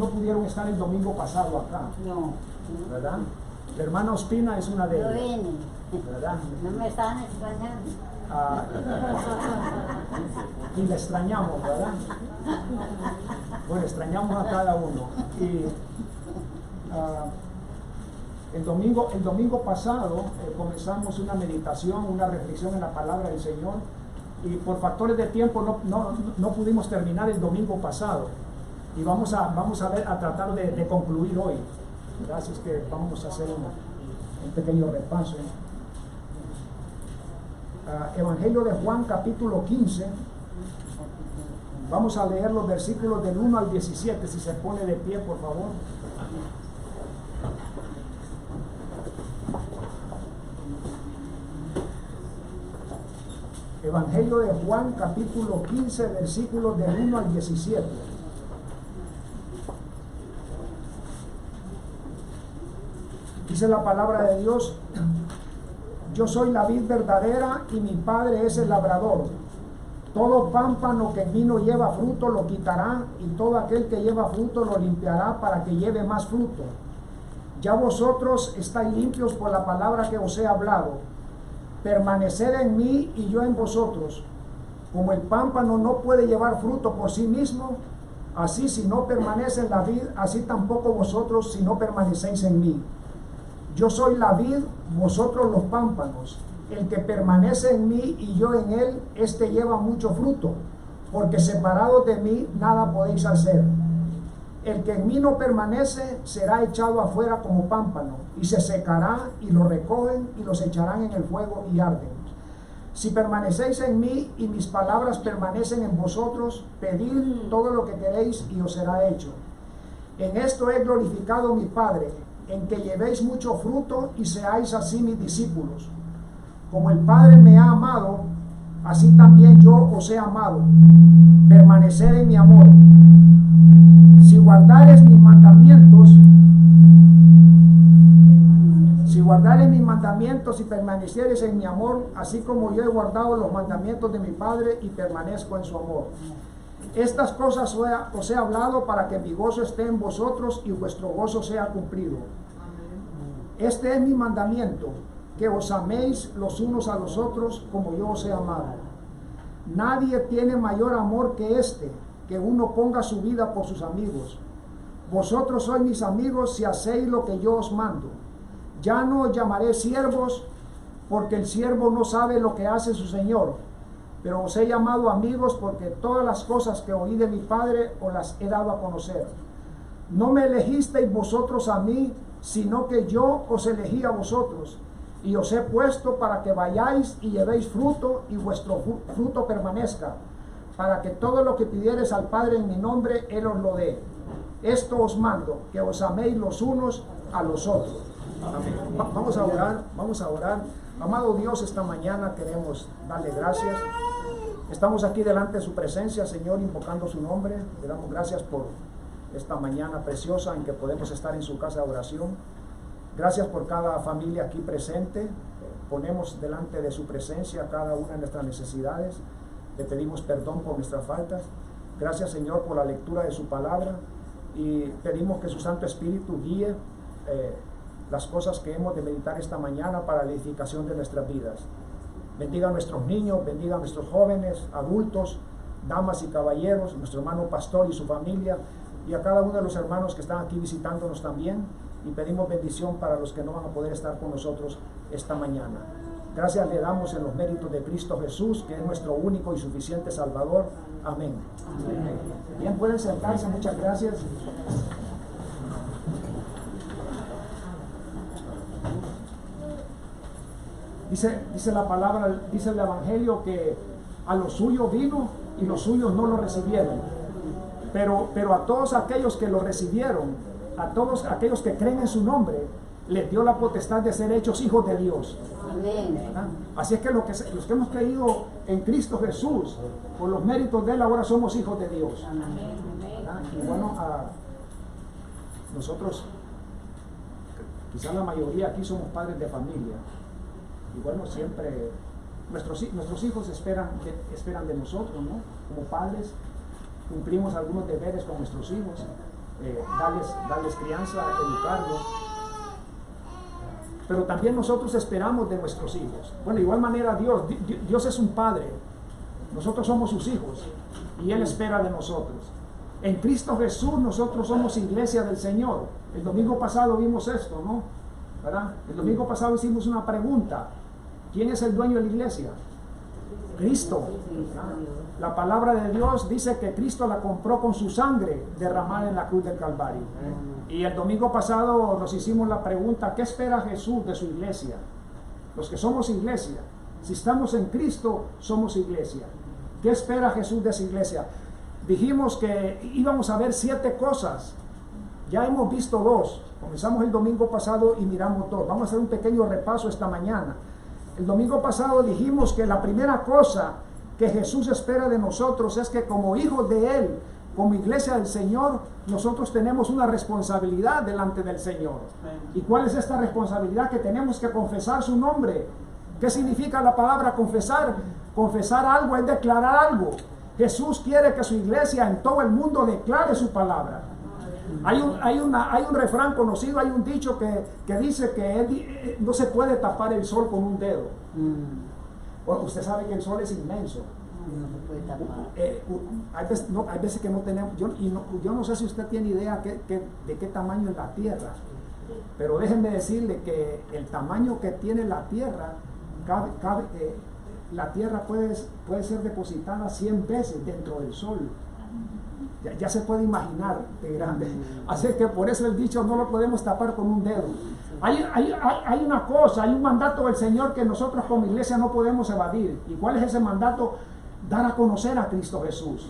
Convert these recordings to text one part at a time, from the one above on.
no pudieron estar el domingo pasado acá. No. ¿Verdad? La hermana Ospina es una de Yo ellas. vine. ¿Verdad? No me estaban extrañando. Ah, y le extrañamos, ¿verdad? Bueno, extrañamos a cada uno. Y el domingo pasado comenzamos una meditación, una reflexión en la palabra del Señor, y por factores de tiempo no pudimos terminar el domingo pasado, y vamos a tratar de concluir hoy, ¿verdad? Así es que vamos a hacer un pequeño repaso. Evangelio de Juan, capítulo 15. Vamos a leer los versículos del 1 al 17, si se pone de pie, por favor. Evangelio de Juan, capítulo 15, versículos del 1 al 17. Dice la palabra de Dios: yo soy la vid verdadera y mi Padre es el labrador. Todo pámpano que en mí no lleva fruto lo quitará, y todo aquel que lleva fruto lo limpiará para que lleve más fruto. Ya vosotros estáis limpios por la palabra que os he hablado. Permaneced en mí y yo en vosotros. Como el pámpano no puede llevar fruto por sí mismo, así si no permanece en la vid, así tampoco vosotros si no permanecéis en mí. Yo soy la vid, vosotros los pámpanos. El que permanece en mí y yo en él, éste lleva mucho fruto, porque separados de mí nada podéis hacer. El que en mí no permanece será echado afuera como pámpano, y se secará, y lo recogen y los echarán en el fuego y arden. Si permanecéis en mí y mis palabras permanecen en vosotros, pedid todo lo que queréis y os será hecho. En esto he glorificado a mi Padre, en que llevéis mucho fruto y seáis así mis discípulos. Como el Padre me ha amado, así también yo os he amado. Permaneced en mi amor. Si guardareis mis mandamientos y permaneciereis en mi amor, así como yo he guardado los mandamientos de mi Padre y permanezco en su amor. Estas cosas os he hablado para que mi gozo esté en vosotros y vuestro gozo sea cumplido. Este es mi mandamiento, que os améis los unos a los otros como yo os he amado. Nadie tiene mayor amor que este, que uno ponga su vida por sus amigos. Vosotros sois mis amigos si hacéis lo que yo os mando. Ya no os llamaré siervos, porque el siervo no sabe lo que hace su señor, pero os he llamado amigos, porque todas las cosas que oí de mi Padre os las he dado a conocer. No me elegisteis vosotros a mí, sino que yo os elegí a vosotros, y os he puesto para que vayáis y llevéis fruto, y vuestro fruto permanezca, para que todo lo que pidiereis al Padre en mi nombre, Él os lo dé. Esto os mando, que os améis los unos a los otros. Amén. Vamos a orar. Amado Dios, esta mañana queremos darle gracias. Estamos aquí delante de su presencia, Señor, invocando su nombre. Le damos gracias por esta mañana preciosa en que podemos estar en su casa de oración. Gracias por cada familia aquí presente. Ponemos delante de su presencia cada una de nuestras necesidades. Le pedimos perdón por nuestras faltas. Gracias, Señor, por la lectura de su palabra, y pedimos que su Santo Espíritu guíe las cosas que hemos de meditar esta mañana para la edificación de nuestras vidas. Bendiga a nuestros niños, bendiga a nuestros jóvenes, adultos, damas y caballeros, nuestro hermano pastor y su familia, y a cada uno de los hermanos que están aquí visitándonos también, y pedimos bendición para los que no van a poder estar con nosotros esta mañana. Gracias le damos en los méritos de Cristo Jesús, que es nuestro único y suficiente Salvador. Amén. Amén. Bien, pueden sentarse, muchas gracias. Dice la palabra, dice el Evangelio, que a los suyos vino y los suyos no lo recibieron. Pero a todos aquellos que lo recibieron, a todos aquellos que creen en su nombre, les dio la potestad de ser hechos hijos de Dios. Amén. Así es que los que hemos creído en Cristo Jesús, por los méritos de Él, ahora somos hijos de Dios. Y bueno, nosotros, quizás la mayoría aquí somos padres de familia. Y bueno, siempre nuestros hijos esperan de nosotros, ¿no? Como padres, cumplimos algunos deberes con nuestros hijos, darles crianza, educarlos. Pero también nosotros esperamos de nuestros hijos. Bueno, de igual manera Dios es un padre. Nosotros somos sus hijos y Él espera de nosotros. En Cristo Jesús nosotros somos iglesia del Señor. El domingo pasado vimos esto, ¿no? ¿Verdad? El domingo pasado hicimos una pregunta. ¿Quién es el dueño de la iglesia? Cristo. ¿Verdad? La palabra de Dios dice que Cristo la compró con su sangre derramada en la cruz del Calvario. Y el domingo pasado nos hicimos la pregunta, ¿qué espera Jesús de su iglesia? Los que somos iglesia, si estamos en Cristo, somos iglesia. ¿Qué espera Jesús de su iglesia? Dijimos que íbamos a ver 7 cosas. Ya hemos visto 2. Comenzamos el domingo pasado y miramos 2. Vamos a hacer un pequeño repaso esta mañana. El domingo pasado dijimos que la primera cosa que Jesús espera de nosotros es que como hijos de Él, como iglesia del Señor, nosotros tenemos una responsabilidad delante del Señor. ¿Y cuál es esta responsabilidad? Que tenemos que confesar su nombre. ¿Qué significa la palabra confesar? Confesar algo es declarar algo. Jesús quiere que su iglesia en todo el mundo declare su palabra. Hay un refrán conocido, hay un dicho que dice que no se puede tapar el sol con un dedo. Bueno, usted sabe que el sol es inmenso. No se puede tapar. Hay veces que no tenemos, yo no sé si usted tiene idea de qué tamaño es la Tierra, pero déjenme decirle que el tamaño que tiene la Tierra, la Tierra puede ser depositada 100 veces dentro del Sol. Ya se puede imaginar de grande. Así que por eso el dicho no lo podemos tapar con un dedo. Hay una cosa, hay un mandato del Señor que nosotros como iglesia no podemos evadir. ¿Y cuál es ese mandato? Dar a conocer a Cristo Jesús.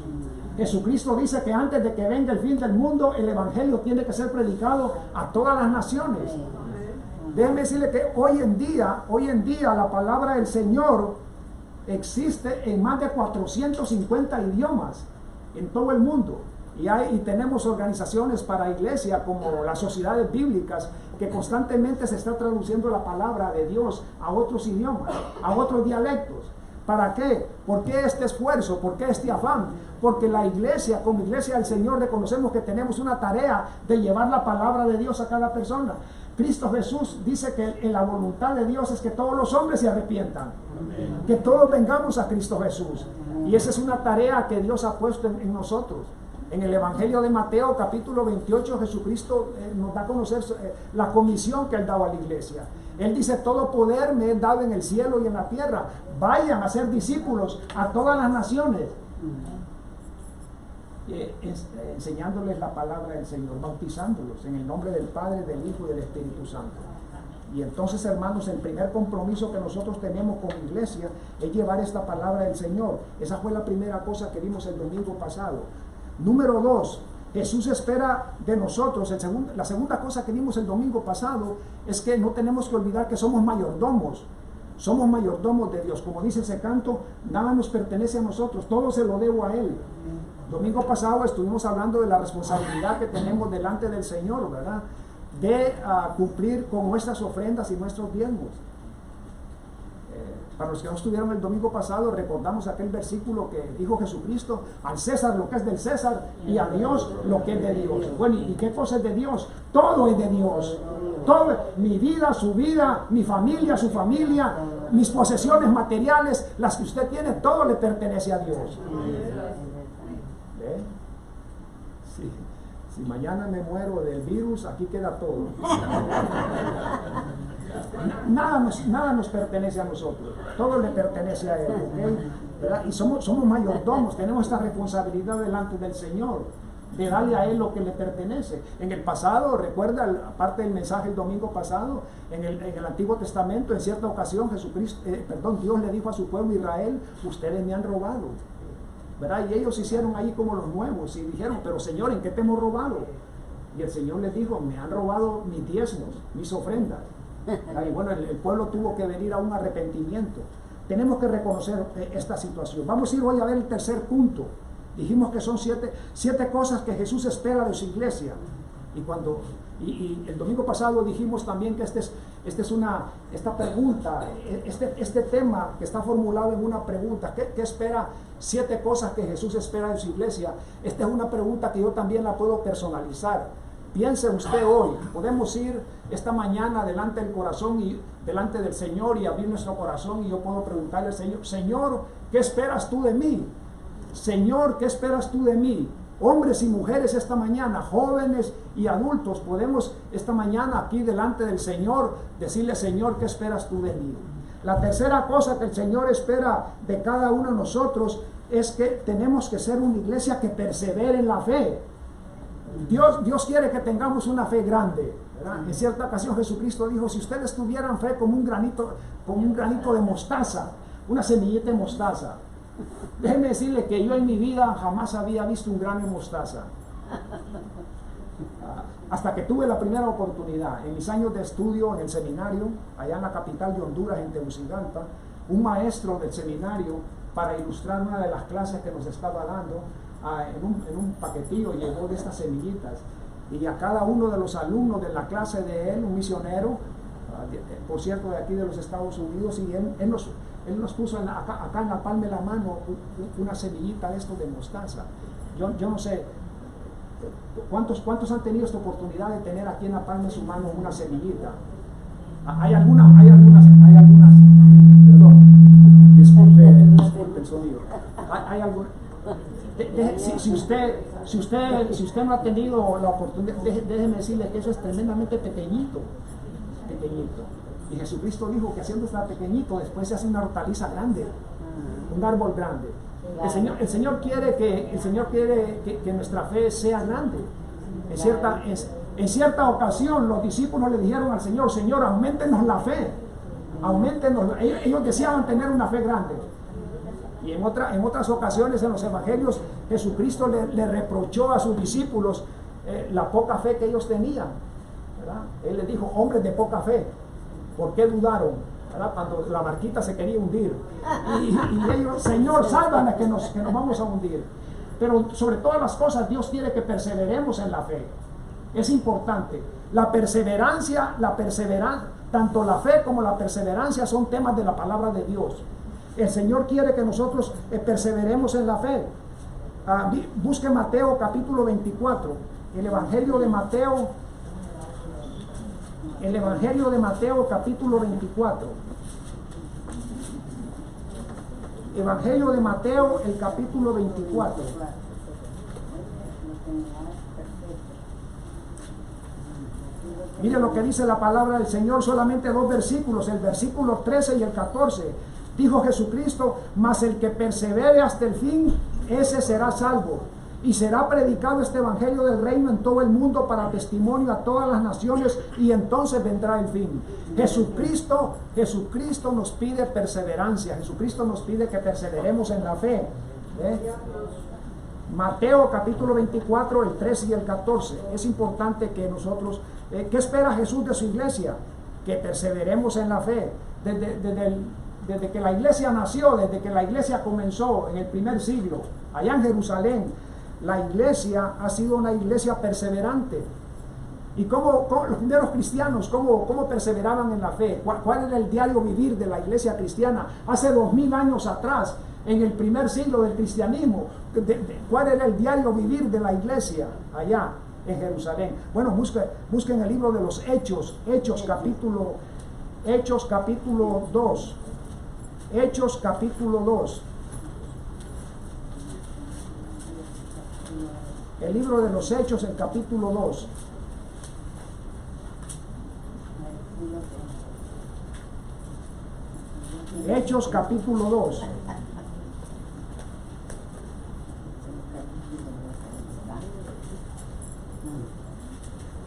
Jesucristo dice que antes de que venga el fin del mundo, el Evangelio tiene que ser predicado a todas las naciones. Déjenme decirle que hoy en día la palabra del Señor existe en más de 450 idiomas en todo el mundo. Y tenemos organizaciones para iglesia como las sociedades bíblicas que constantemente se está traduciendo la palabra de Dios a otros idiomas, a otros dialectos. ¿Para qué? ¿Por qué este esfuerzo? ¿Por qué este afán? Porque la iglesia, como iglesia del Señor, reconocemos que tenemos una tarea de llevar la palabra de Dios a cada persona. Cristo Jesús dice que en la voluntad de Dios es que todos los hombres se arrepientan. Amén. Que todos vengamos a Cristo Jesús. Y esa es una tarea que Dios ha puesto en nosotros. En el Evangelio de Mateo, capítulo 28, Jesucristo nos da a conocer la comisión que Él daba a la iglesia. Él dice, todo poder me es dado en el cielo y en la tierra. Vayan a ser discípulos a todas las naciones. Enseñándoles la palabra del Señor, bautizándolos en el nombre del Padre, del Hijo y del Espíritu Santo. Y entonces, hermanos, el primer compromiso que nosotros tenemos como iglesia es llevar esta palabra del Señor. Esa fue la primera cosa que vimos el domingo pasado. Número 2, Jesús espera de nosotros, la segunda cosa que vimos el domingo pasado es que no tenemos que olvidar que somos mayordomos de Dios. Como dice ese canto, nada nos pertenece a nosotros, todo se lo debo a Él. Domingo pasado estuvimos hablando de la responsabilidad que tenemos delante del Señor, ¿verdad? De cumplir con nuestras ofrendas y nuestros diezmos. Para los que no estuvieron el domingo pasado, recordamos aquel versículo que dijo Jesucristo: al César lo que es del César y a Dios lo que es de Dios. Bueno, ¿y qué cosa es de Dios? Todo es de Dios. Todo, mi vida, su vida, mi familia, su familia, mis posesiones materiales, las que usted tiene, todo le pertenece a Dios. ¿Ve? Sí. Si mañana me muero del virus, aquí queda todo. Nada nos pertenece a nosotros, todo le pertenece a Él, ¿okay? ¿Verdad? Y somos mayordomos, tenemos esta responsabilidad delante del Señor, de darle a Él lo que le pertenece. En el pasado, recuerda, aparte del mensaje el domingo pasado, en el Antiguo Testamento, en cierta ocasión Dios le dijo a su pueblo Israel: ustedes me han robado, ¿verdad? Y ellos hicieron ahí como los nuevos y dijeron: pero Señor, ¿en qué te hemos robado? Y el Señor les dijo: me han robado mis diezmos, mis ofrendas. Y bueno, el pueblo tuvo que venir a un arrepentimiento. Tenemos que reconocer esta situación. Vamos a ir hoy a ver el tercer punto. Dijimos que son siete cosas que Jesús espera de su iglesia. Y el domingo pasado dijimos también que esta pregunta, este tema que está formulado en una pregunta, ¿qué espera? 7 cosas que Jesús espera de su iglesia. Esta es una pregunta que yo también la puedo personalizar. Piense usted hoy, podemos ir esta mañana delante del corazón y delante del Señor y abrir nuestro corazón, y yo puedo preguntarle al Señor: Señor, ¿qué esperas tú de mí? Señor, ¿qué esperas tú de mí? Hombres y mujeres esta mañana, jóvenes y adultos, podemos esta mañana aquí delante del Señor decirle: Señor, ¿qué esperas tú de mí? La tercera cosa que el Señor espera de cada uno de nosotros es que tenemos que ser una iglesia que persevere en la fe. Dios quiere que tengamos una fe grande, ¿verdad? En cierta ocasión Jesucristo dijo: si ustedes tuvieran fe como un granito de mostaza, una semillita de mostaza. Déjenme decirle que yo en mi vida jamás había visto un grano de mostaza. Hasta que tuve la primera oportunidad, en mis años de estudio en el seminario, allá en la capital de Honduras, en Tegucigalpa, un maestro del seminario, para ilustrar una de las clases que nos estaba dando, en un paquetillo llevó de estas semillitas, y a cada uno de los alumnos de la clase de él, un misionero, por cierto, de aquí de los Estados Unidos, y él nos puso acá en la palma de la mano una semillita de esto de mostaza. Yo no sé ¿cuántos han tenido esta oportunidad de tener aquí en la palma de su mano una semillita? Hay algunas, perdón, disculpe el sonido. Hay algunas. Si usted no ha tenido la oportunidad, déjeme decirle que eso es tremendamente pequeñito. Y Jesucristo dijo que haciendo tan pequeñito, después se hace una hortaliza grande, un árbol grande. El Señor quiere que nuestra fe sea grande. En cierta ocasión los discípulos le dijeron al Señor: Señor, auméntenos la fe. Ellos deseaban tener una fe grande. Y en otras ocasiones en los evangelios, Jesucristo le reprochó a sus discípulos la poca fe que ellos tenían, ¿verdad? Él les dijo: hombres de poca fe, ¿por qué dudaron? ¿Verdad? Cuando la barquita se quería hundir, y ellos: Señor, sálvanos que nos vamos a hundir. Pero sobre todas las cosas, Dios quiere que perseveremos en la fe. Es importante. La perseverancia, tanto la fe como la perseverancia son temas de la palabra de Dios. El Señor quiere que nosotros perseveremos en la fe. Busque Mateo capítulo 24, el Evangelio de Mateo capítulo 24. Evangelio de Mateo, el capítulo 24. Mire lo que dice la palabra del Señor, solamente 2 versículos, el versículo 13 y el 14. Dijo Jesucristo: mas el que persevere hasta el fin, ese será salvo. Y será predicado este evangelio del reino en todo el mundo para testimonio a todas las naciones, y entonces vendrá el fin. Jesucristo nos pide perseverancia. Jesucristo nos pide que perseveremos en la fe. Mateo capítulo 24, el 13 y el 14. Es importante que nosotros, ¿qué espera Jesús de su iglesia? Que perseveremos en la fe. Desde que la iglesia nació, desde que la iglesia comenzó en el primer siglo, allá en Jerusalén, la iglesia ha sido una iglesia perseverante. ¿Y cómo los primeros cristianos, cómo perseveraban en la fe? ¿Cuál era el diario vivir de la iglesia cristiana hace 2000 años atrás, en el primer siglo del cristianismo? ¿Cuál era el diario vivir de la iglesia allá en Jerusalén? Bueno, busquen el libro de los Hechos capítulo 2. Hechos capítulo 2. El libro de los Hechos, el capítulo 2. Hechos capítulo 2.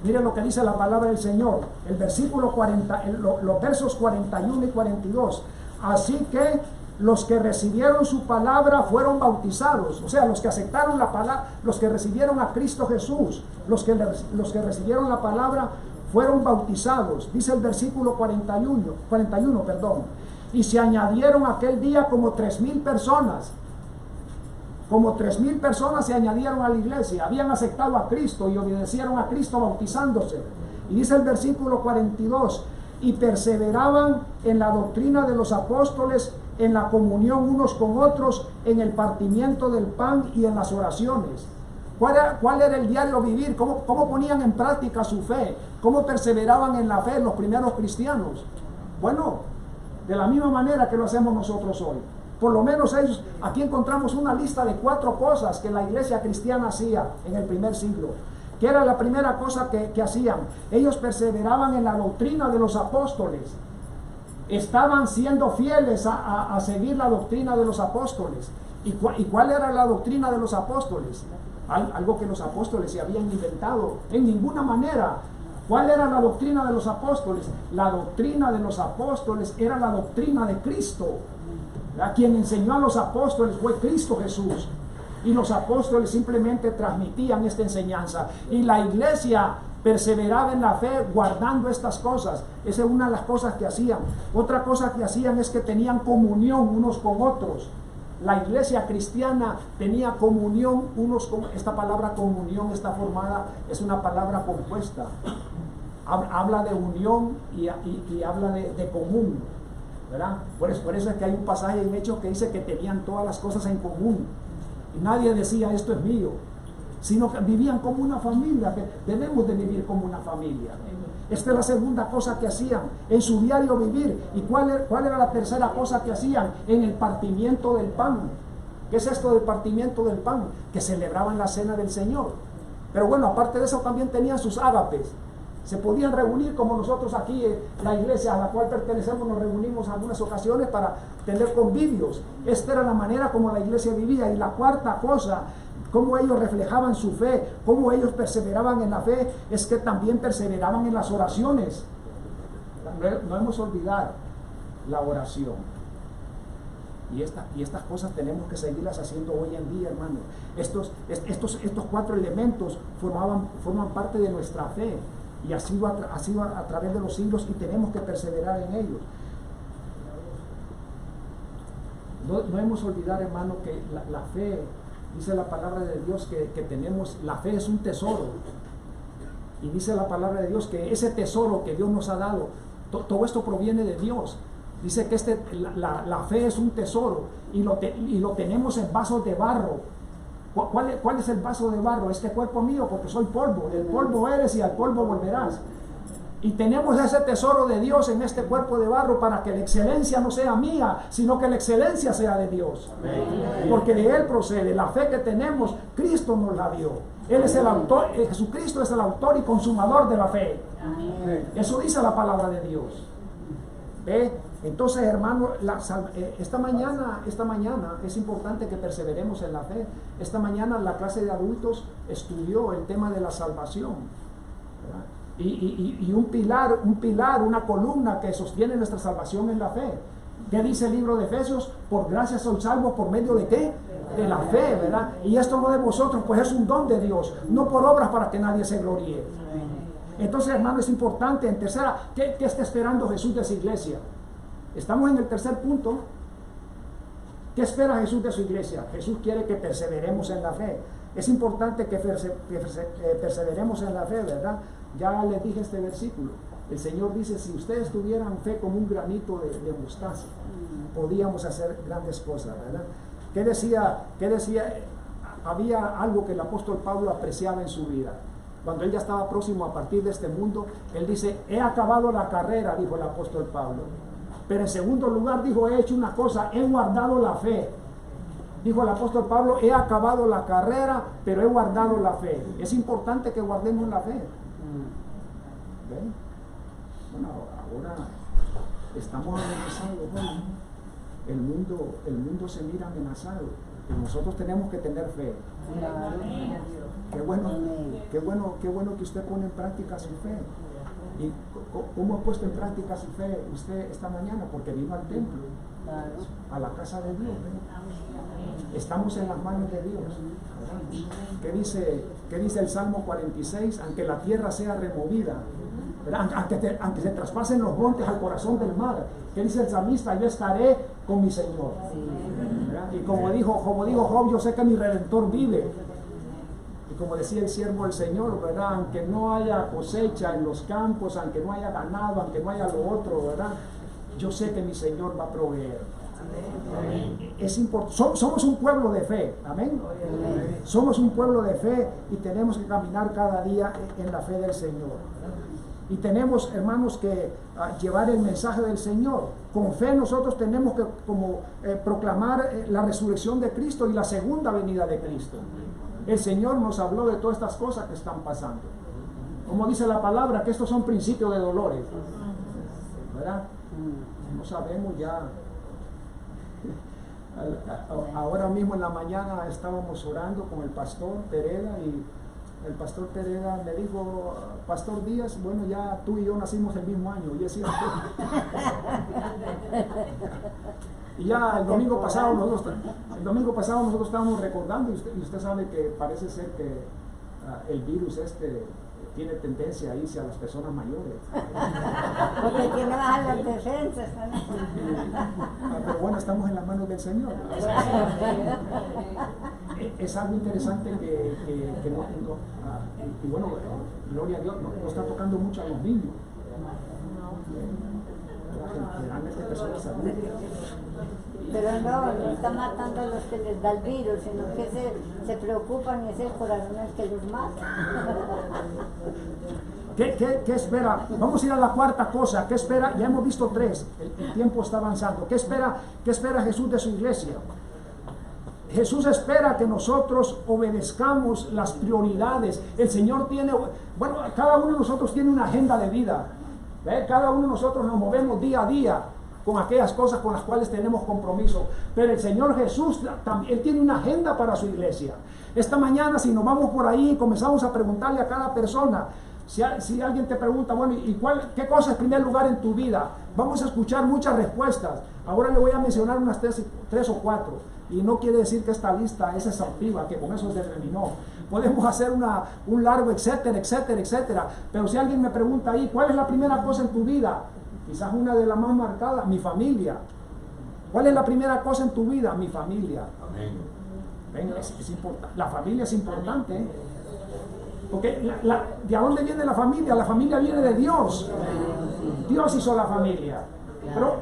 Miren lo que dice la palabra del Señor, el versículo 40, los versos 41 y 42. Así que los que recibieron su palabra fueron bautizados, o sea, los que aceptaron la palabra, los que recibieron a Cristo Jesús, los que recibieron la palabra fueron bautizados. Dice el versículo 41, y se añadieron aquel día como 3,000 personas. Como 3,000 personas se añadieron a la iglesia, habían aceptado a Cristo y obedecieron a Cristo bautizándose. Y dice el versículo 42, y perseveraban en la doctrina de los apóstoles, en la comunión unos con otros, en el partimiento del pan y en las oraciones. ¿Cuál era el diario vivir? ¿Cómo ponían en práctica su fe? ¿Cómo perseveraban en la fe los primeros cristianos? Bueno, de la misma manera que lo hacemos nosotros hoy. Por lo menos ellos, aquí encontramos una lista de 4 cosas que la iglesia cristiana hacía en el primer siglo. ¿Qué era la primera cosa que hacían? Ellos perseveraban en la doctrina de los apóstoles. Estaban siendo fieles a seguir la doctrina de los apóstoles. ¿Y cuál era la doctrina de los apóstoles? Algo que los apóstoles se habían inventado. En ninguna manera. ¿Cuál era la doctrina de los apóstoles? La doctrina de los apóstoles era la doctrina de Cristo. Quien enseñó a los apóstoles fue Cristo Jesús. Y los apóstoles simplemente transmitían esta enseñanza. Y la iglesia perseveraba en la fe guardando estas cosas. Esa es una de las cosas que hacían. Otra cosa que hacían es que tenían comunión unos con otros. La iglesia cristiana tenía comunión unos con... Esta palabra comunión está formada, es una palabra compuesta. Habla de unión y habla de común, ¿verdad? Por eso es que hay un pasaje en Hechos que dice que tenían todas las cosas en común. Y nadie decía esto es mío, sino que vivían como una familia, que debemos de vivir como una familia. Esta es la segunda cosa que hacían en su diario vivir. ¿Y cuál era la tercera cosa que hacían? En el partimiento del pan. ¿Qué es esto del partimiento del pan? Que celebraban la cena del Señor. Pero bueno, aparte de eso también tenían sus ágapes. Se podían reunir como nosotros aquí, la iglesia a la cual pertenecemos, nos reunimos en algunas ocasiones para tener convivios. Esta era la manera como la iglesia vivía. Y la cuarta cosa, cómo ellos reflejaban su fe, cómo ellos perseveraban en la fe, es que también perseveraban en las oraciones. No hemos olvidado la oración. Y estas cosas tenemos que seguirlas haciendo hoy en día, hermano. Estos 4 elementos forman parte de nuestra fe. Y ha sido a través de los siglos y tenemos que perseverar en ellos. No debemos olvidar, hermano, que la fe, dice la palabra de Dios que tenemos, la fe es un tesoro. Y dice la palabra de Dios que ese tesoro que Dios nos ha dado, todo esto proviene de Dios. Dice que la fe es un tesoro y lo tenemos en vasos de barro. ¿Cuál es el vaso de barro? Este cuerpo mío, porque soy polvo. Del polvo eres y al polvo volverás. Y tenemos ese tesoro de Dios en este cuerpo de barro para que la excelencia no sea mía, sino que la excelencia sea de Dios. Porque de Él procede. La fe que tenemos, Cristo nos la dio. Él es el autor, Jesucristo es el autor y consumador de la fe. Eso dice la palabra de Dios. ¿Ve? Entonces, hermano, esta mañana es importante que perseveremos en la fe. Esta mañana la clase de adultos estudió el tema de la salvación, ¿verdad? Y un pilar, una columna que sostiene nuestra salvación en la fe. ¿Qué dice el libro de Efesios? Por gracia sois salvos, ¿por medio de qué? De la fe, ¿verdad? Y esto no de vosotros, pues es un don de Dios, no por obras para que nadie se gloríe. Entonces, hermano, es importante. En tercera, ¿qué está esperando Jesús de su iglesia? Estamos en el tercer punto. ¿Qué espera Jesús de su iglesia? Jesús quiere que perseveremos en la fe. Es importante que perseveremos en la fe, ¿verdad? Ya les dije este versículo. El Señor dice, si ustedes tuvieran fe como un granito de mostaza, podíamos hacer grandes cosas, ¿verdad? ¿Qué decía? Había algo que el apóstol Pablo apreciaba en su vida. Cuando él ya estaba próximo a partir de este mundo, él dice, he acabado la carrera, dijo el apóstol Pablo. Pero en segundo lugar dijo, he hecho una cosa, he guardado la fe. Dijo el apóstol Pablo, he acabado la carrera, pero he guardado la fe. Es importante que guardemos la fe. ¿Ven? Bueno, ahora estamos amenazados, ¿no? El mundo se mira amenazado. Y nosotros tenemos que tener fe. Qué bueno que usted pone en práctica su fe. ¿Y cómo ha puesto en práctica su fe usted esta mañana? Porque vino al templo, a la casa de Dios, ¿verdad? Estamos en las manos de Dios, ¿verdad? ¿Qué dice el Salmo 46? Aunque la tierra sea removida, ¿verdad? Aunque se traspasen los montes al corazón del mar, ¿qué dice el salmista? Yo estaré con mi Señor, ¿verdad? Y como dijo Job, yo sé que mi Redentor vive. Y como decía el siervo del Señor, ¿verdad? Aunque no haya cosecha en los campos, aunque no haya ganado, aunque no haya lo otro, ¿verdad? Yo sé que mi Señor va a proveer. Es somos un pueblo de fe, amén. Somos un pueblo de fe y tenemos que caminar cada día en la fe del Señor. Y tenemos, hermanos, que llevar el mensaje del Señor. Con fe nosotros tenemos que proclamar la resurrección de Cristo y la segunda venida de Cristo. El Señor nos habló de todas estas cosas que están pasando. Como dice la palabra, que estos son principios de dolores, ¿verdad? No sabemos ya. Ahora mismo en la mañana estábamos orando con el pastor Pereda y el pastor Pereda me dijo, Pastor Díaz, bueno, ya tú y yo nacimos el mismo año. Y es cierto. Y ya el domingo pasado nosotros estábamos recordando, y usted sabe que parece ser que el virus tiene tendencia a irse a las personas mayores. Porque tiene bajas las defensas. Pero bueno, estamos en las manos del Señor. Es algo interesante que y bueno, gloria a Dios, no está tocando mucho a los niños. Generalmente personas adultas. Pero no está matando a los que les da el virus, sino que se preocupan y es el corazón el que los mata. ¿Qué espera? Vamos a ir a la cuarta cosa. ¿Qué espera? Ya hemos visto tres. El tiempo está avanzando. ¿Qué espera Jesús de su iglesia? Jesús espera que nosotros obedezcamos las prioridades. El Señor tiene, bueno, cada uno de nosotros tiene una agenda de vida. ¿Ve? Cada uno de nosotros nos movemos día a día con aquellas cosas con las cuales tenemos compromiso. Pero el Señor Jesús también, Él tiene una agenda para su iglesia. Esta mañana, si nos vamos por ahí y comenzamos a preguntarle a cada persona, si alguien te pregunta, bueno, ¿y qué cosa es primer lugar en tu vida? Vamos a escuchar muchas respuestas. Ahora le voy a mencionar unas tres o cuatro. Y no quiere decir que esta lista es exhaustiva, que con eso se terminó. Podemos hacer un largo etcétera, etcétera, etcétera. Pero si alguien me pregunta ahí, ¿cuál es la primera cosa en tu vida? Quizás una de las más marcadas, mi familia. ¿Cuál es la primera cosa en tu vida? Mi familia. Amén. Venga, es importante. La familia es importante, ¿eh? Porque ¿de dónde viene la familia? La familia viene de Dios. Dios hizo la familia. Pero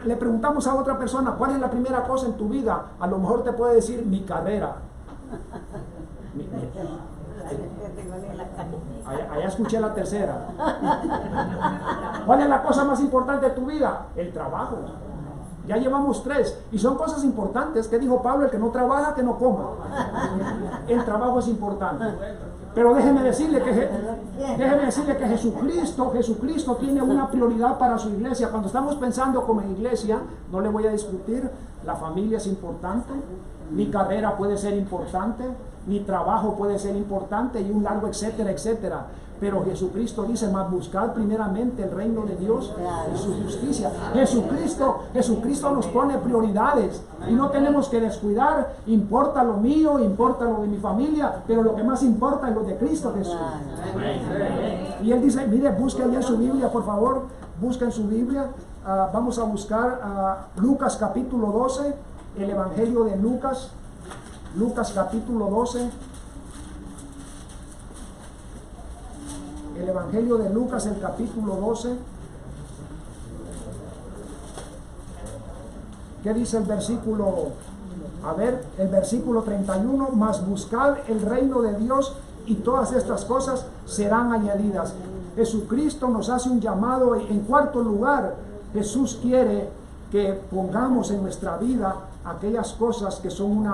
le preguntamos a otra persona, ¿cuál es la primera cosa en tu vida? A lo mejor te puede decir, mi carrera. Allá escuché la tercera. ¿Cuál es la cosa más importante de tu vida? El trabajo. Ya llevamos tres. Y son cosas importantes. ¿Qué dijo Pablo? El que no trabaja, que no coma. El trabajo es importante. Pero déjeme decirle que Jesucristo tiene una prioridad para su iglesia. Cuando estamos pensando como iglesia, no le voy a discutir, la familia es importante, mi carrera puede ser importante, mi trabajo puede ser importante y un largo etcétera, etcétera. Pero Jesucristo dice, más buscar primeramente el reino de Dios y su justicia. Jesucristo nos pone prioridades y no tenemos que descuidar. Importa lo mío, importa lo de mi familia, pero lo que más importa es lo de Cristo Jesús. Y Él dice, mire, busquen en su Biblia, por favor, busquen su Biblia. Vamos a buscar Lucas capítulo 12, el Evangelio de Lucas. Lucas capítulo 12. El Evangelio de Lucas, el capítulo 12. ¿Qué dice el versículo? A ver, el versículo 31. Mas buscad el reino de Dios y todas estas cosas serán añadidas. Jesucristo nos hace un llamado. En cuarto lugar, Jesús quiere que pongamos en nuestra vida aquellas cosas que son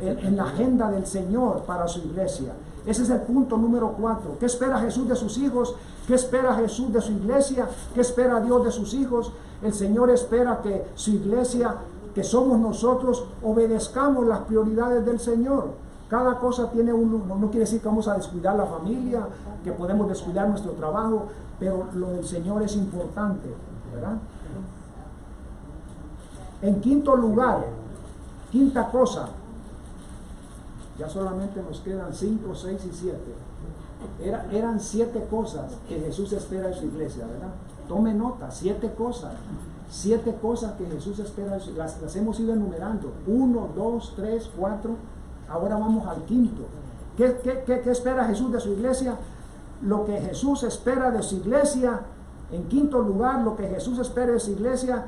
en la agenda del Señor para su iglesia. Ese es el punto número 4. ¿Qué espera Jesús de sus hijos? ¿Qué espera Jesús de su iglesia? ¿Qué espera Dios de sus hijos? El Señor espera que su iglesia, que somos nosotros, obedezcamos las prioridades del Señor. Cada cosa tiene no quiere decir que vamos a descuidar la familia, que podemos descuidar nuestro trabajo, pero lo del Señor es importante, ¿verdad? En quinto lugar, quinta cosa, ya solamente nos quedan 5, 6 y 7. Eran 7 cosas que Jesús espera de su iglesia, ¿verdad? Tome nota, 7 cosas. 7 cosas que Jesús espera de su iglesia. Las hemos ido enumerando. 1, 2, 3, 4. Ahora vamos al quinto. ¿Qué espera Jesús de su iglesia? Lo que Jesús espera de su iglesia. En quinto lugar, lo que Jesús espera de su iglesia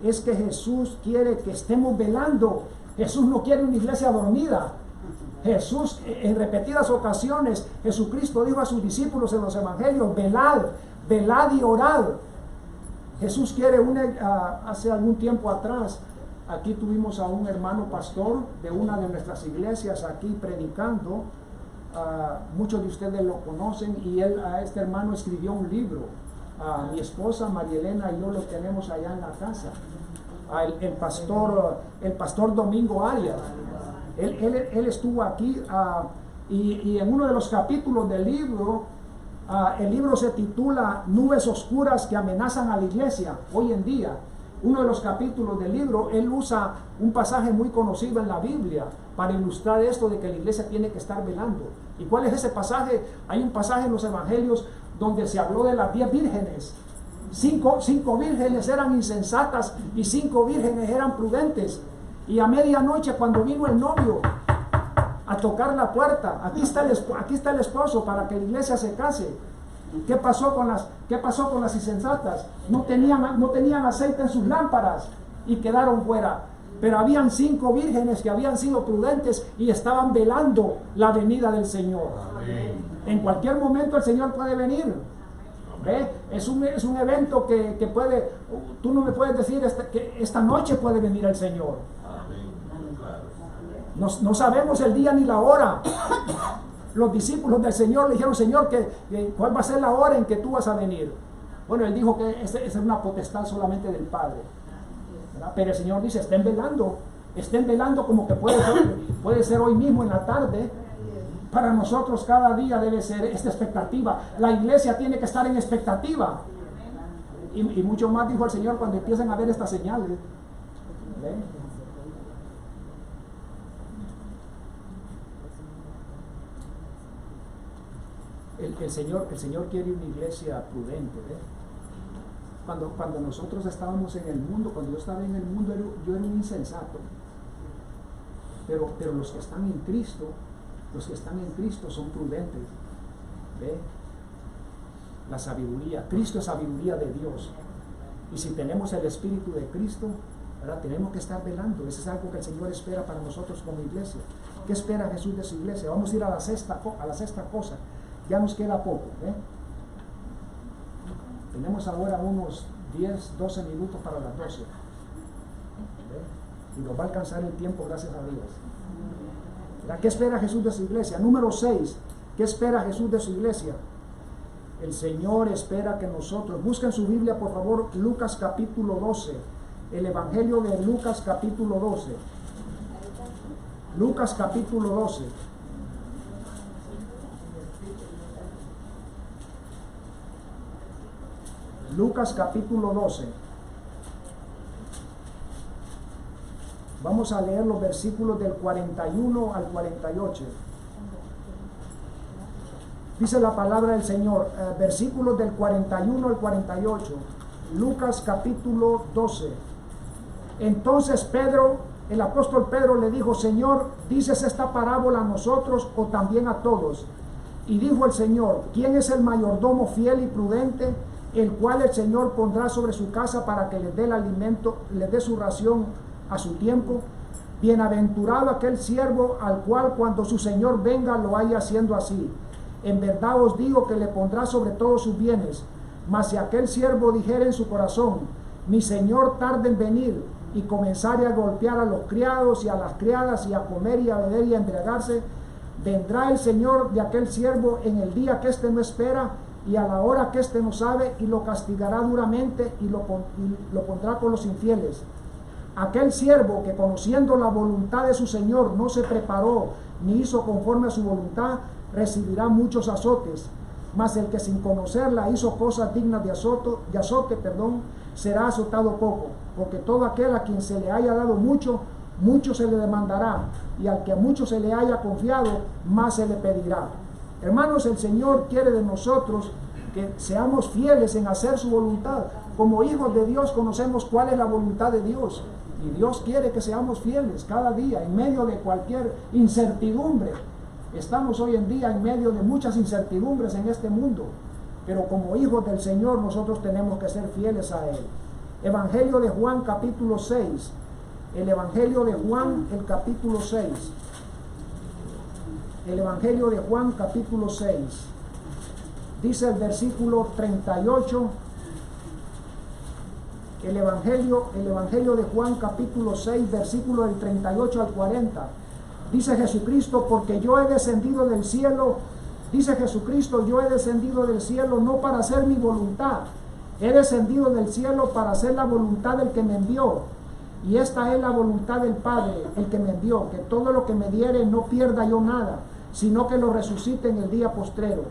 es que Jesús quiere que estemos velando. Jesús no quiere una iglesia dormida. Jesús, en repetidas ocasiones, Jesucristo dijo a sus discípulos en los evangelios: velad, velad y orad. Jesús quiere hace algún tiempo atrás, aquí tuvimos a un hermano pastor de una de nuestras iglesias aquí predicando. Muchos de ustedes lo conocen, y este hermano escribió un libro. Mi esposa María Elena y yo lo tenemos allá en la casa. El pastor Domingo Arias, él estuvo aquí, y en uno de los capítulos del libro, el libro se titula Nubes oscuras que amenazan a la iglesia hoy en día. Uno de los capítulos del libro, él usa un pasaje muy conocido en la Biblia para ilustrar esto de que la iglesia tiene que estar velando. ¿Y cuál es ese pasaje? Hay un pasaje en los evangelios donde se habló de las 10 vírgenes. Cinco vírgenes eran insensatas y 5 vírgenes eran prudentes. Y a medianoche, cuando vino el novio a tocar la puerta, aquí está el esposo para que la iglesia se case. ¿Qué pasó con las insensatas? No tenían aceite en sus lámparas y quedaron fuera. Pero habían 5 vírgenes que habían sido prudentes y estaban velando la venida del Señor. Amén. En cualquier momento el Señor puede venir. ¿Ve? Es un evento que puede, tú no me puedes decir que esta noche puede venir el Señor. No sabemos el día ni la hora. Los discípulos del Señor le dijeron: Señor, ¿cuál va a ser la hora en que tú vas a venir? Bueno, Él dijo que esa es una potestad solamente del Padre, ¿verdad? Pero el Señor dice: estén velando, como que puede ser hoy mismo en la tarde. Para nosotros cada día debe ser esta expectativa. La iglesia tiene que estar en expectativa. Y mucho más dijo el Señor cuando empiezan a ver estas señales. ¿Ve? El Señor quiere una iglesia prudente. ¿Ve? Cuando nosotros estábamos en el mundo, cuando yo estaba en el mundo, yo era un insensato. Pero los que están en Cristo son prudentes. ¿Ve? La sabiduría, Cristo es sabiduría de Dios. Y si tenemos el Espíritu de Cristo, ¿verdad? Tenemos que estar velando. Eso es algo que el Señor espera para nosotros como iglesia. ¿Qué espera Jesús de su iglesia? Vamos a ir a la sexta cosa. Ya nos queda poco. ¿Ve? Tenemos ahora unos 10, 12 minutos para las 12. ¿Ve? Y nos va a alcanzar el tiempo, gracias a Dios. ¿Qué espera Jesús de su iglesia? Número 6. ¿Qué espera Jesús de su iglesia? El Señor espera que nosotros, busquen su Biblia por favor, Lucas capítulo 12. El Evangelio de Lucas capítulo 12. Lucas capítulo 12. Lucas capítulo 12. Vamos a leer los versículos del 41 al 48. Dice la palabra del Señor, versículos del 41 al 48. Lucas capítulo 12. Entonces el apóstol Pedro le dijo: Señor, ¿dices esta parábola a nosotros o también a todos? Y dijo el Señor: ¿quién es el mayordomo fiel y prudente, el cual el Señor pondrá sobre su casa para que les dé el alimento, les dé su ración a su tiempo? Bienaventurado aquel siervo al cual cuando su Señor venga lo haya haciendo así. En verdad os digo que le pondrá sobre todos sus bienes. Mas si aquel siervo dijere en su corazón: mi Señor tarda en venir, y comenzare a golpear a los criados y a las criadas, y a comer y a beber y a embriagarse, vendrá el Señor de aquel siervo en el día que éste no espera y a la hora que éste no sabe, y lo castigará duramente y lo pondrá con los infieles. Aquel siervo que conociendo la voluntad de su Señor no se preparó ni hizo conforme a su voluntad, recibirá muchos azotes. Mas el que sin conocerla hizo cosas dignas de azote, será azotado poco. Porque todo aquel a quien se le haya dado mucho, mucho se le demandará, y al que mucho se le haya confiado, más se le pedirá. Hermanos, el Señor quiere de nosotros que seamos fieles en hacer su voluntad. Como hijos de Dios conocemos cuál es la voluntad de Dios, y Dios quiere que seamos fieles cada día en medio de cualquier incertidumbre. Estamos hoy en día en medio de muchas incertidumbres en este mundo, pero como hijos del Señor nosotros tenemos que ser fieles a Él. Evangelio de Juan capítulo 6. El Evangelio de Juan, el capítulo 6. El Evangelio de Juan capítulo 6. Dice el versículo 38. El Evangelio de Juan capítulo 6, versículo del 38 al 40. Dice Jesucristo, porque yo he descendido del cielo. Dice Jesucristo, yo he descendido del cielo no para hacer mi voluntad. He descendido del cielo para hacer la voluntad del que me envió. Y esta es la voluntad del Padre, el que me envió, que todo lo que me diere no pierda yo nada, sino que lo resucite en el día postrero.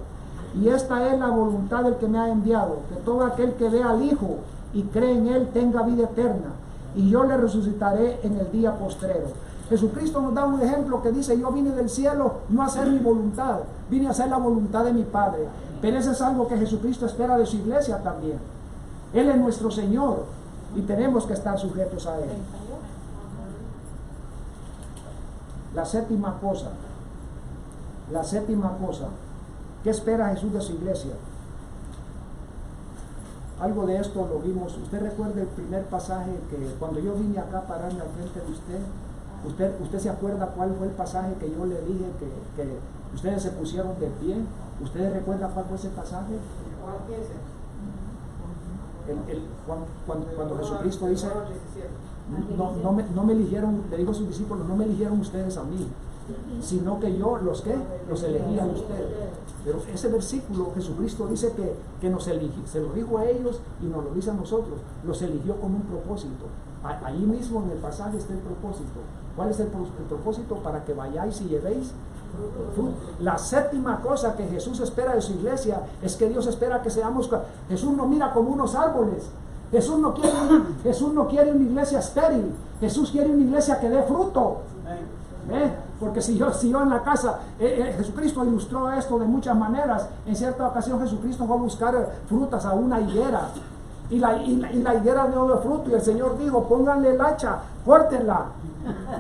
Y esta es la voluntad del que me ha enviado, que todo aquel que vea al Hijo y cree en Él tenga vida eterna, y yo le resucitaré en el día postrero. Jesucristo nos da un ejemplo que dice, yo vine del cielo no a hacer mi voluntad, vine a hacer la voluntad de mi Padre. Pero eso es algo que Jesucristo espera de su iglesia también. Él es nuestro Señor y tenemos que estar sujetos a Él. La séptima cosa, ¿qué espera Jesús de su iglesia? Algo de esto lo vimos. ¿Usted recuerda el primer pasaje que cuando yo vine acá a pararme al frente de usted se acuerda cuál fue el pasaje que yo le dije que ustedes se pusieron de pie? ¿Ustedes recuerdan cuál fue ese pasaje? Cuando Jesucristo dice, no me eligieron, le digo a sus discípulos, no me eligieron ustedes a mí, sino que yo los elegí a ustedes. Pero ese versículo Jesucristo dice que nos eligió, se lo dijo a ellos y nos lo dice a nosotros, los eligió con un propósito. Allí mismo en el pasaje está el propósito. ¿Cuál es el propósito? Para que vayáis y llevéis fruto. La séptima cosa que Jesús espera de su iglesia es que Dios espera que seamos. Jesús no mira como unos árboles. Jesús no quiere una iglesia estéril. Jesús quiere una iglesia que dé fruto. Porque si yo en la casa, Jesucristo ilustró esto de muchas maneras. En cierta ocasión Jesucristo fue a buscar frutas a una higuera. Y la higuera no dio fruto, y el Señor dijo, pónganle el hacha, córtenla.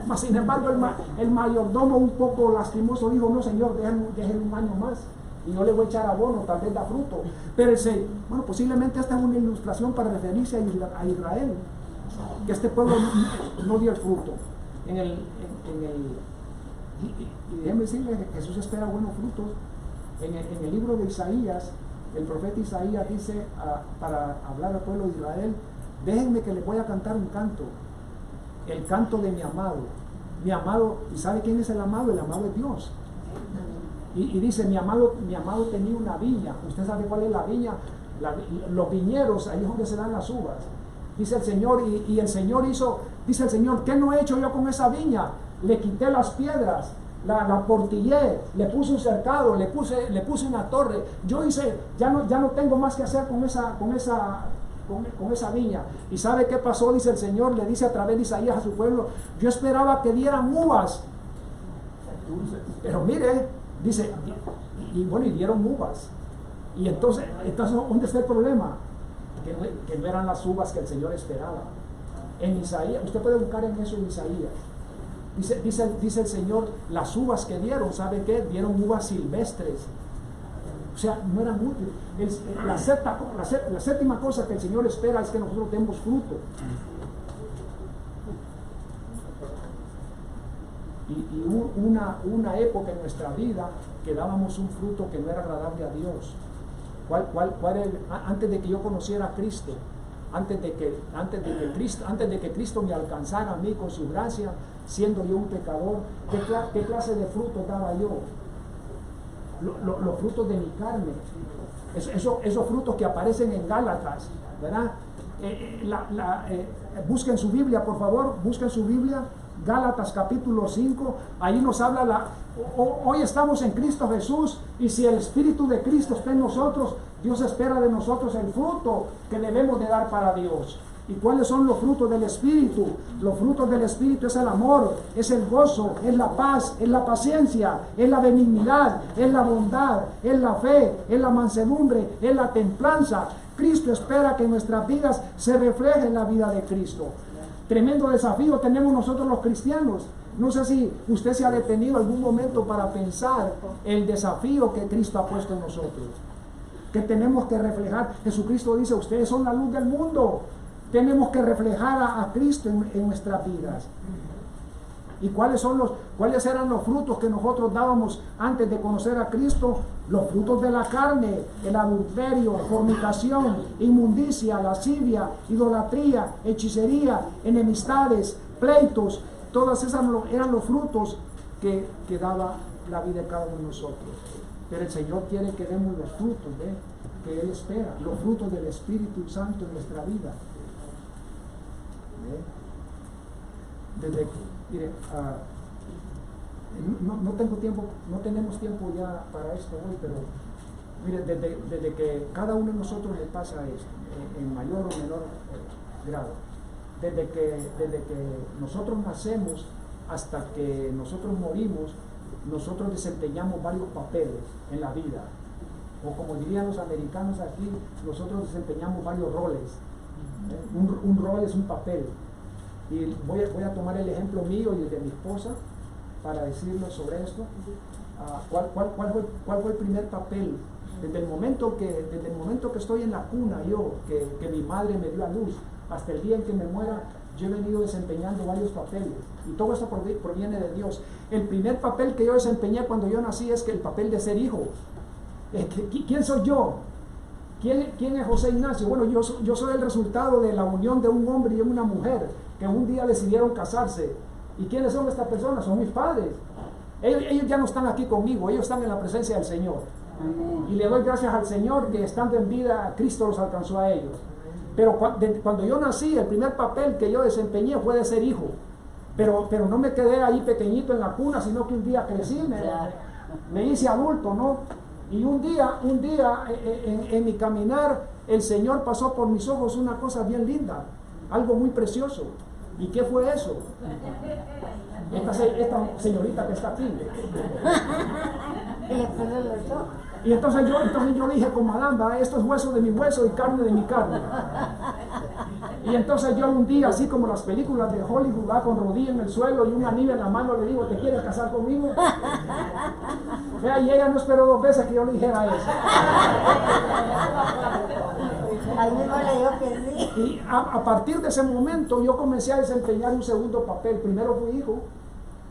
Mas sin embargo el mayordomo, un poco lastimoso, dijo, no Señor, déjenme un año más y yo le voy a echar abono, tal vez da fruto. Pero posiblemente esta es una ilustración para referirse a Israel, que este pueblo no dio el fruto. Y déjenme decirle, Jesús espera buenos frutos. En el libro de Isaías, el profeta Isaías dice, para hablar al pueblo de Israel, déjenme que les voy a cantar un canto, el canto de mi amado. Mi amado, ¿y sabe quién es el amado? El amado es Dios. Y dice, mi amado tenía una viña. ¿Usted sabe cuál es la viña? Los viñedos, ahí es donde se dan las uvas. Dice el Señor, y el Señor hizo, dice el Señor, ¿qué no he hecho yo con esa viña? Le quité las piedras, la portillé, le puse un cercado, le puse una torre. Yo hice, ya no tengo más que hacer con esa viña. ¿Y sabe qué pasó? Dice el Señor, le dice a través de Isaías a su pueblo, yo esperaba que dieran uvas, pero mire, dice, y dieron uvas. Y entonces ¿dónde está el problema? Que no eran las uvas que el Señor esperaba. En Isaías, usted puede buscar en eso en Isaías. Dice el Señor, las uvas que dieron, ¿sabe qué? Dieron uvas silvestres. O sea, no eran útiles. La séptima cosa que el Señor espera es que nosotros demos fruto. Y una época en nuestra vida que dábamos un fruto que no era agradable a Dios. ¿Cuál era? Antes de que yo conociera a Cristo, antes de que Cristo me alcanzara a mí con su gracia, siendo yo un pecador, ¿qué clase de frutos daba yo? Los frutos de mi carne, esos frutos que aparecen en Gálatas, ¿verdad? Busquen su Biblia, por favor, busquen su Biblia, Gálatas capítulo 5, ahí nos habla hoy estamos en Cristo Jesús, y si el Espíritu de Cristo está en nosotros, Dios espera de nosotros el fruto que debemos de dar para Dios. ¿Y cuáles son los frutos del Espíritu? Los frutos del Espíritu es el amor, es el gozo, es la paz, es la paciencia, es la benignidad, es la bondad, es la fe, es la mansedumbre, es la templanza. Cristo espera que en nuestras vidas se refleje la vida de Cristo. Tremendo desafío tenemos nosotros los cristianos. No sé si usted se ha detenido algún momento para pensar el desafío que Cristo ha puesto en nosotros, que tenemos que reflejar. Jesucristo dice, ustedes son la luz del mundo. tenemos que reflejar a Cristo en nuestras vidas. ¿Y cuáles eran los frutos que nosotros dábamos antes de conocer a Cristo? Los frutos de la carne: el adulterio, fornicación, inmundicia, lascivia, idolatría, hechicería, enemistades, pleitos. Todas esas eran los frutos que daba la vida de cada uno de nosotros. Pero el Señor quiere que demos los frutos que Él espera, los frutos del Espíritu Santo en nuestra vida. Mire, no tengo tiempo, no tenemos tiempo ya para esto hoy, pero mire, desde que cada uno de nosotros le pasa esto, en mayor o menor grado, desde que nosotros nacemos hasta que nosotros morimos, nosotros desempeñamos varios papeles en la vida, o como dirían los americanos aquí, nosotros desempeñamos varios roles. Un rol es un papel. Y voy a tomar el ejemplo mío y el de mi esposa para decirlo sobre esto. ¿Cuál fue el primer papel? Desde el momento que estoy en la cuna, que mi madre me dio a luz, hasta el día en que me muera, yo he venido desempeñando varios papeles. Y todo esto proviene de Dios. El primer papel que yo desempeñé cuando yo nací es el papel de ser hijo. ¿Quién soy yo? ¿Quién es José Ignacio? Bueno, yo soy el resultado de la unión de un hombre y una mujer que un día decidieron casarse. ¿Y quiénes son estas personas? Son mis padres. Ellos ya no están aquí conmigo, ellos están en la presencia del Señor. Y le doy gracias al Señor que estando en vida, Cristo los alcanzó a ellos. Pero cuando yo nací, el primer papel que yo desempeñé fue de ser hijo. Pero no me quedé ahí pequeñito en la cuna, sino que un día crecí, me hice adulto, ¿no? Y un día en mi caminar, el Señor pasó por mis ojos una cosa bien linda, algo muy precioso. ¿Y qué fue eso? Esta señorita que está aquí. Y entonces yo dije con Madame, esto es hueso de mi hueso y carne de mi carne. Y entonces yo un día, así como las películas de Hollywood, con rodilla en el suelo y un anillo en la mano, le digo, ¿te quieres casar conmigo? Y ella no esperó 2 veces que yo le dijera eso. Al mismo le digo que sí. Y a partir de ese momento yo comencé a desempeñar un segundo papel. Primero fui hijo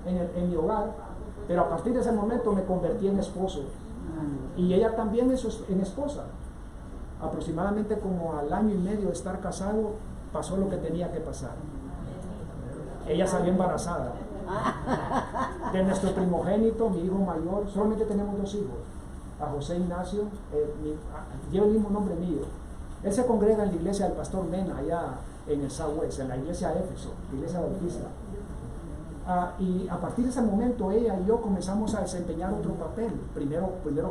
en mi hogar, pero a partir de ese momento me convertí en esposo. Y ella también es en esposa. Aproximadamente como al año y medio de estar casado, pasó lo que tenía que pasar. Ella salió embarazada. De nuestro primogénito, mi hijo mayor, solamente tenemos 2 hijos. A José Ignacio, lleva el mismo nombre mío. Él se congrega en la iglesia del pastor Mena, allá en el Southwest, en la iglesia de Éfeso, la iglesia bautista. Y a partir de ese momento ella y yo comenzamos a desempeñar otro papel. Primero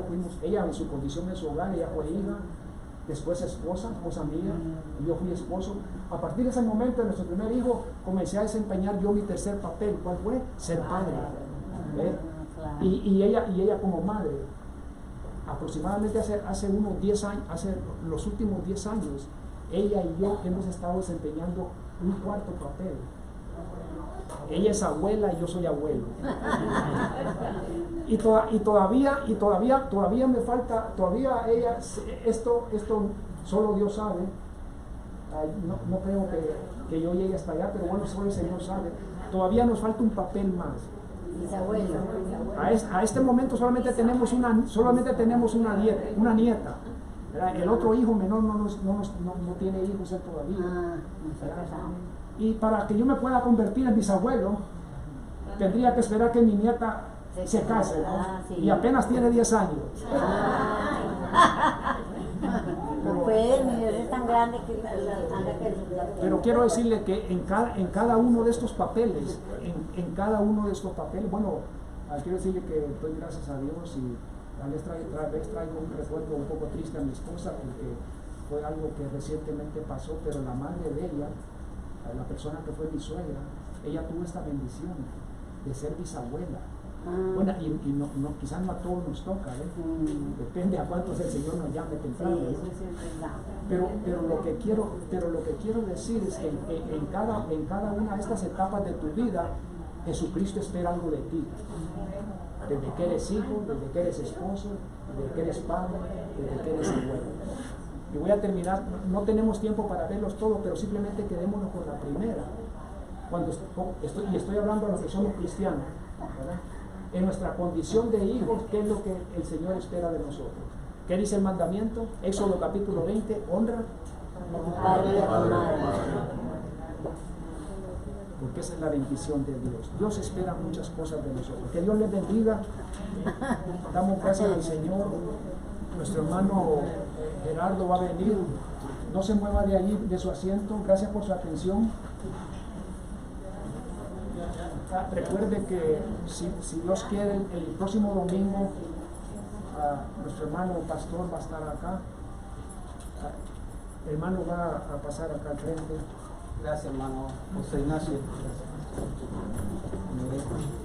fuimos, ella en su condición en su hogar, ella fue hija, después esposa mía, y yo fui esposo. A partir de ese momento, de nuestro primer hijo, comencé a desempeñar yo mi tercer papel. ¿Cuál fue? Ser padre. Y ella como madre. Aproximadamente hace unos 10 años, hace los últimos 10 años, ella y yo hemos estado desempeñando un cuarto papel. Ella es abuela y yo soy abuelo. Y todavía me falta, todavía ella, esto solo Dios sabe. No creo que yo llegue hasta allá, pero bueno, solo el Señor sabe. Todavía nos falta un papel más. A este momento solamente tenemos una nieta. El otro hijo menor no tiene hijos él todavía. Y para que yo me pueda convertir en bisabuelo, tendría que esperar que mi nieta se case, ¿no? Y apenas tiene 10 años. No puede, mi Dios es tan grande que... Pero quiero decirle que en cada uno de estos papeles, bueno, quiero decirle que doy gracias a Dios y a vez traigo un recuerdo un poco triste a mi esposa porque fue algo que recientemente pasó, pero la madre de ella, la persona que fue mi suegra, ella tuvo esta bendición de ser bisabuela. Bueno, y no, quizás no a todos nos toca, depende a cuántos el Señor nos llame temprano. Pero lo que quiero decir es que en cada una de estas etapas de tu vida, Jesucristo espera algo de ti. Desde que eres hijo, desde que eres esposo, desde que eres padre, desde que eres abuelo. Y voy a terminar, no tenemos tiempo para verlos todos, pero simplemente quedémonos con la primera. Cuando estoy hablando a los que somos cristianos, ¿verdad? En nuestra condición de hijos, ¿qué es lo que el Señor espera de nosotros? ¿Qué dice el mandamiento? Éxodo capítulo 20, honra. Porque esa es la bendición de Dios. Dios espera muchas cosas de nosotros. Que Dios les bendiga. Damos gracias al Señor. Nuestro hermano Gerardo va a venir. No se mueva de allí, de su asiento. Gracias por su atención. Recuerde que si Dios quiere, el próximo domingo nuestro hermano pastor va a estar acá. El hermano va a pasar acá al frente. Gracias, hermano José Ignacio.